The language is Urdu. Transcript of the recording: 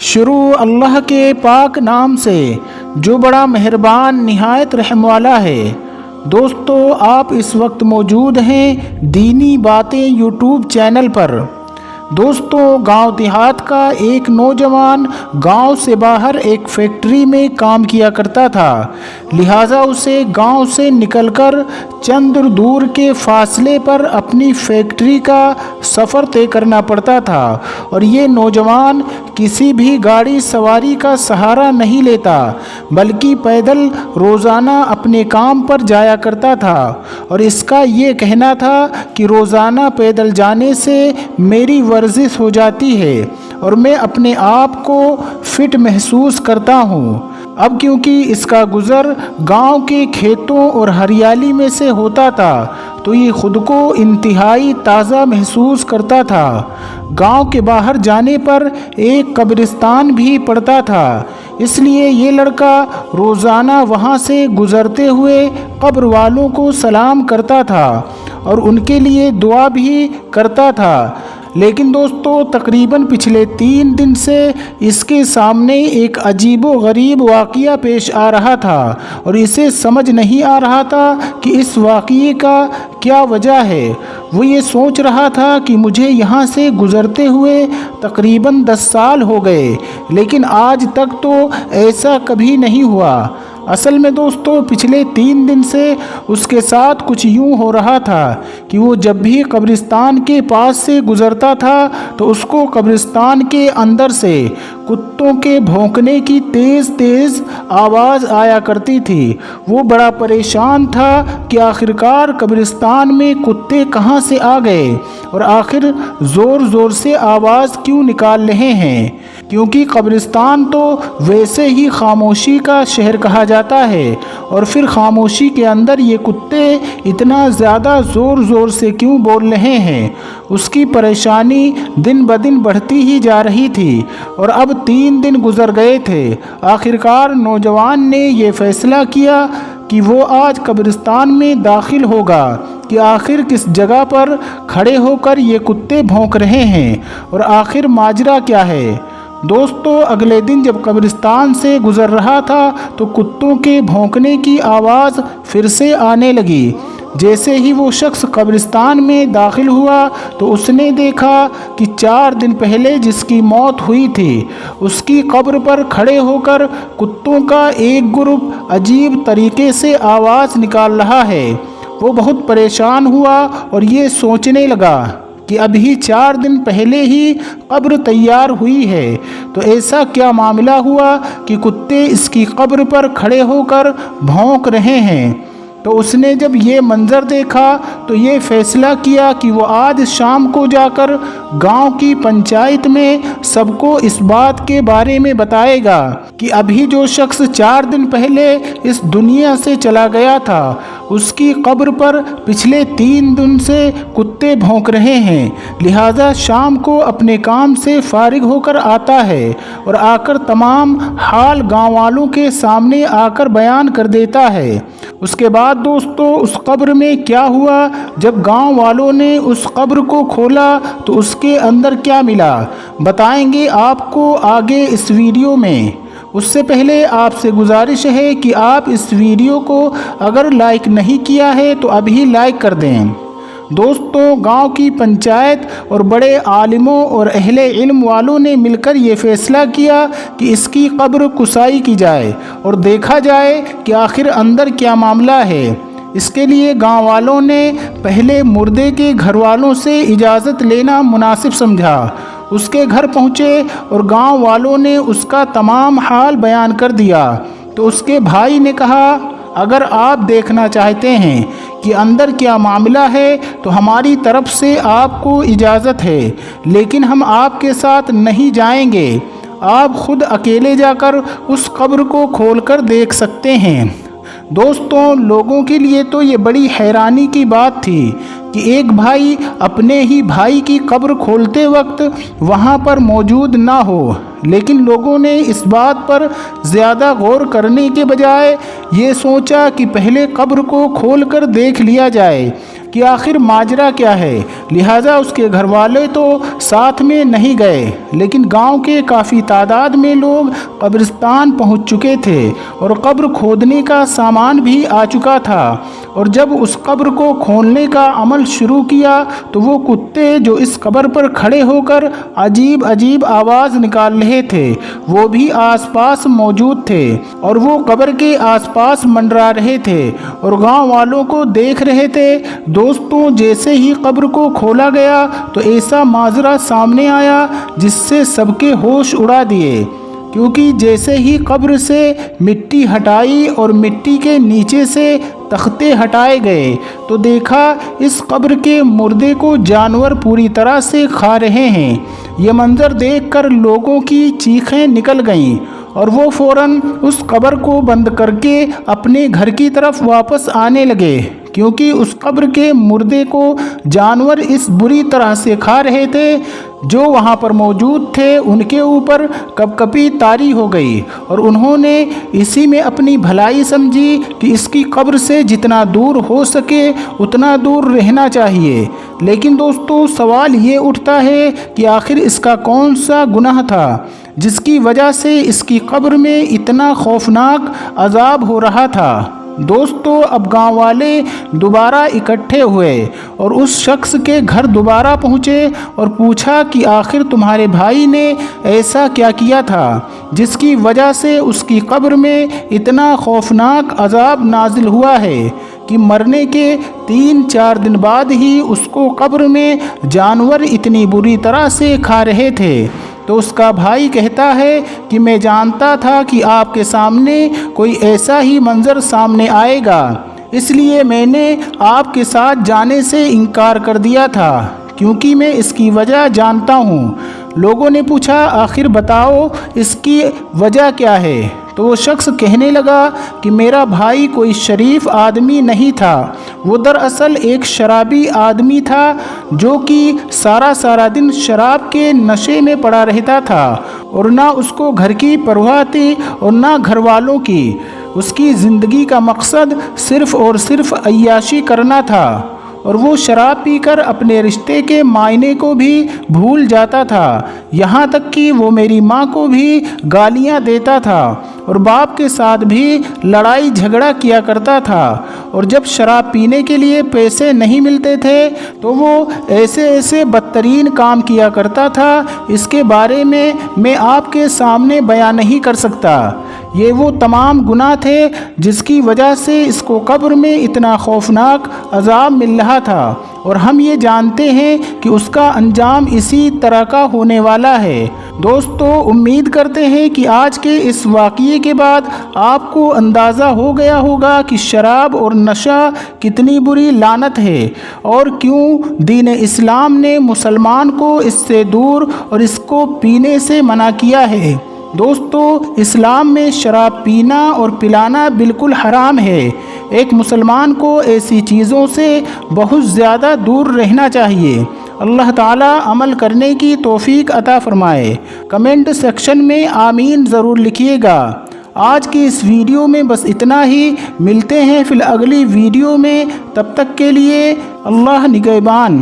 شروع اللہ کے پاک نام سے جو بڑا مہربان نہایت رحم والا ہے۔ دوستو، آپ اس وقت موجود ہیں دینی باتیں یوٹیوب چینل پر۔ دوستو، گاؤں دیہات کا ایک نوجوان گاؤں سے باہر ایک فیکٹری میں کام کیا کرتا تھا، لہٰذا اسے گاؤں سے نکل کر چند دور کے فاصلے پر اپنی فیکٹری کا سفر طے کرنا پڑتا تھا، اور یہ نوجوان کسی بھی گاڑی سواری کا سہارا نہیں لیتا بلکہ پیدل روزانہ اپنے کام پر جایا کرتا تھا، اور اس کا یہ کہنا تھا کہ روزانہ پیدل جانے سے میری ورزش ہو جاتی ہے اور میں اپنے آپ کو فٹ محسوس کرتا ہوں۔ اب کیونکہ اس کا گزر گاؤں کے کھیتوں اور ہریالی میں سے ہوتا تھا تو یہ خود کو انتہائی تازہ محسوس کرتا تھا۔ گاؤں کے باہر جانے پر ایک قبرستان بھی پڑتا تھا، اس لیے یہ لڑکا روزانہ وہاں سے گزرتے ہوئے قبر والوں کو سلام کرتا تھا اور ان کے لیے دعا بھی کرتا تھا۔ لیکن دوستو، تقریباً پچھلے 3 دن سے اس کے سامنے ایک عجیب و غریب واقعہ پیش آ رہا تھا اور اسے سمجھ نہیں آ رہا تھا کہ اس واقعے کا کیا وجہ ہے۔ وہ یہ سوچ رہا تھا کہ مجھے یہاں سے گزرتے ہوئے تقریباً 10 سال ہو گئے، لیکن آج تک تو ایسا کبھی نہیں ہوا۔ اصل میں دوستو، پچھلے 3 دن سے اس کے ساتھ کچھ یوں ہو رہا تھا کہ وہ جب بھی قبرستان کے پاس سے گزرتا تھا تو اس کو قبرستان کے اندر سے کتوں کے بھونکنے کی تیز تیز آواز آیا کرتی تھی۔ وہ بڑا پریشان تھا کہ آخرکار قبرستان میں کتے کہاں سے آ گئے اور آخر زور زور سے آواز کیوں نکال رہے ہیں، کیونکہ قبرستان تو ویسے ہی خاموشی کا شہر کہا جاتا ہے، اور پھر خاموشی کے اندر یہ کتے اتنا زیادہ زور زور سے کیوں بول رہے ہیں۔ اس کی پریشانی دن بدن بڑھتی ہی جا رہی تھی، اور اب 3 دن گزر گئے تھے۔ آخرکار نوجوان نے یہ فیصلہ کیا کہ وہ آج قبرستان میں داخل ہوگا کہ آخر کس جگہ پر کھڑے ہو کر یہ کتے بھونک رہے ہیں اور آخر ماجرا کیا ہے۔ دوستو، اگلے دن جب قبرستان سے گزر رہا تھا تو کتوں کے بھونکنے کی آواز پھر سے آنے لگی۔ جیسے ہی وہ شخص قبرستان میں داخل ہوا تو اس نے دیکھا کہ 4 دن پہلے جس کی موت ہوئی تھی اس کی قبر پر کھڑے ہو کر کتوں کا ایک گروپ عجیب طریقے سے آواز نکال رہا ہے۔ وہ بہت پریشان ہوا اور یہ سوچنے لگا کہ ابھی 4 دن پہلے ہی قبر تیار ہوئی ہے، تو ایسا کیا معاملہ ہوا کہ کتے اس کی قبر پر کھڑے ہو کر بھونک رہے ہیں۔ تو اس نے جب یہ منظر دیکھا تو یہ فیصلہ کیا کہ وہ آج شام کو جا کر گاؤں کی پنچایت میں سب کو اس بات کے بارے میں بتائے گا کہ ابھی جو شخص 4 دن پہلے اس دنیا سے چلا گیا تھا اس کی قبر پر پچھلے 3 دن سے کتے بھونک رہے ہیں، لہٰذا شام کو اپنے کام سے فارغ ہو کر آتا ہے اور آ کر تمام حال گاؤں والوں کے سامنے آ کر بیان کر دیتا ہے۔ اس کے بعد دوستو، اس قبر میں کیا ہوا؟ جب گاؤں والوں نے اس قبر کو کھولا تو اس کے اندر کیا ملا، بتائیں گے آپ کو آگے اس ویڈیو میں۔ اس سے پہلے آپ سے گزارش ہے کہ آپ اس ویڈیو کو اگر لائک نہیں کیا ہے تو ابھی لائک کر دیں۔ دوستو، گاؤں کی پنچایت اور بڑے عالموں اور اہل علم والوں نے مل کر یہ فیصلہ کیا کہ اس کی قبر کسائی کی جائے اور دیکھا جائے کہ آخر اندر کیا معاملہ ہے۔ اس کے لیے گاؤں والوں نے پہلے مردے کے گھر والوں سے اجازت لینا مناسب سمجھا۔ اس کے گھر پہنچے اور گاؤں والوں نے اس کا تمام حال بیان کر دیا تو اس کے بھائی نے کہا، اگر آپ دیکھنا چاہتے ہیں کہ اندر کیا معاملہ ہے تو ہماری طرف سے آپ کو اجازت ہے، لیکن ہم آپ کے ساتھ نہیں جائیں گے، آپ خود اکیلے جا کر اس قبر کو کھول کر دیکھ سکتے ہیں۔ دوستوں، لوگوں کے لیے تو یہ بڑی حیرانی کی بات تھی کہ ایک بھائی اپنے ہی بھائی کی قبر کھولتے وقت وہاں پر موجود نہ ہو، لیکن لوگوں نے اس بات پر زیادہ غور کرنے کے بجائے یہ سوچا کہ پہلے قبر کو کھول کر دیکھ لیا جائے کہ کہ آخر ماجرا کیا ہے، لہٰذا اس کے گھر والے تو ساتھ میں نہیں گئے، لیکن گاؤں کے کافی تعداد میں لوگ قبرستان پہنچ چکے تھے اور قبر کھودنے کا سامان بھی آ چکا تھا، اور جب اس قبر کو کھولنے کا عمل شروع کیا تو وہ کتے جو اس قبر پر کھڑے ہو کر عجیب عجیب آواز نکال رہے تھے وہ بھی آس پاس موجود تھے، اور وہ قبر کے آس پاس منڈرا رہے تھے اور گاؤں والوں کو دیکھ رہے تھے۔ دوستوں، جیسے ہی قبر کو کھولا گیا تو ایسا ماجرا سامنے آیا جس سے سب کے ہوش اڑا دیے، کیونکہ جیسے ہی قبر سے مٹی ہٹائی اور مٹی کے نیچے سے تختے ہٹائے گئے تو دیکھا اس قبر کے مردے کو جانور پوری طرح سے کھا رہے ہیں۔ یہ منظر دیکھ کر لوگوں کی چیخیں نکل گئیں اور وہ فوراً اس قبر کو بند کر کے اپنے گھر کی طرف واپس آنے لگے، کیونکہ اس قبر کے مردے کو جانور اس بری طرح سے کھا رہے تھے۔ جو وہاں پر موجود تھے ان کے اوپر کپ کپی طاری ہو گئی اور انہوں نے اسی میں اپنی بھلائی سمجھی کہ اس کی قبر سے جتنا دور ہو سکے اتنا دور رہنا چاہیے۔ لیکن دوستو، سوال یہ اٹھتا ہے کہ آخر اس کا کون سا گناہ تھا جس کی وجہ سے اس کی قبر میں اتنا خوفناک عذاب ہو رہا تھا؟ دوستو، اب گاؤں والے دوبارہ اکٹھے ہوئے اور اس شخص کے گھر دوبارہ پہنچے اور پوچھا کہ آخر تمہارے بھائی نے ایسا کیا کیا تھا جس کی وجہ سے اس کی قبر میں اتنا خوفناک عذاب نازل ہوا ہے کہ مرنے کے 3-4 دن بعد ہی اس کو قبر میں جانور اتنی بری طرح سے کھا رہے تھے؟ تو اس کا بھائی کہتا ہے کہ میں جانتا تھا کہ آپ کے سامنے کوئی ایسا ہی منظر سامنے آئے گا، اس لیے میں نے آپ کے ساتھ جانے سے انکار کر دیا تھا، کیونکہ میں اس کی وجہ جانتا ہوں۔ لوگوں نے پوچھا آخر بتاؤ اس کی وجہ کیا ہے؟ تو وہ شخص کہنے لگا کہ میرا بھائی کوئی شریف آدمی نہیں تھا، وہ دراصل ایک شرابی آدمی تھا جو کہ سارا دن شراب کے نشے میں پڑا رہتا تھا، اور نہ اس کو گھر کی پرواہ تھی اور نہ گھر والوں کی۔ اس کی زندگی کا مقصد صرف اور صرف عیاشی کرنا تھا، اور وہ شراب پی کر اپنے رشتے کے معنی کو بھی بھول جاتا تھا، یہاں تک کہ وہ میری ماں کو بھی گالیاں دیتا تھا اور باپ کے ساتھ بھی لڑائی جھگڑا کیا کرتا تھا، اور جب شراب پینے کے لیے پیسے نہیں ملتے تھے تو وہ ایسے بدترین کام کیا کرتا تھا، اس کے بارے میں آپ کے سامنے بیان نہیں کر سکتا۔ یہ وہ تمام گناہ تھے جس کی وجہ سے اس کو قبر میں اتنا خوفناک عذاب مل رہا تھا، اور ہم یہ جانتے ہیں کہ اس کا انجام اسی طرح کا ہونے والا ہے۔ دوستو، امید کرتے ہیں کہ آج کے اس واقعے کے بعد آپ کو اندازہ ہو گیا ہوگا کہ شراب اور نشہ کتنی بری لعنت ہے اور کیوں دین اسلام نے مسلمان کو اس سے دور اور اس کو پینے سے منع کیا ہے۔ دوستو، اسلام میں شراب پینا اور پلانا بالکل حرام ہے۔ ایک مسلمان کو ایسی چیزوں سے بہت زیادہ دور رہنا چاہیے۔ اللہ تعالیٰ عمل کرنے کی توفیق عطا فرمائے۔ کمنٹ سیکشن میں آمین ضرور لکھیے گا۔ آج کی اس ویڈیو میں بس اتنا ہی، ملتے ہیں پھر اگلی ویڈیو میں، تب تک کے لیے اللہ نگہبان۔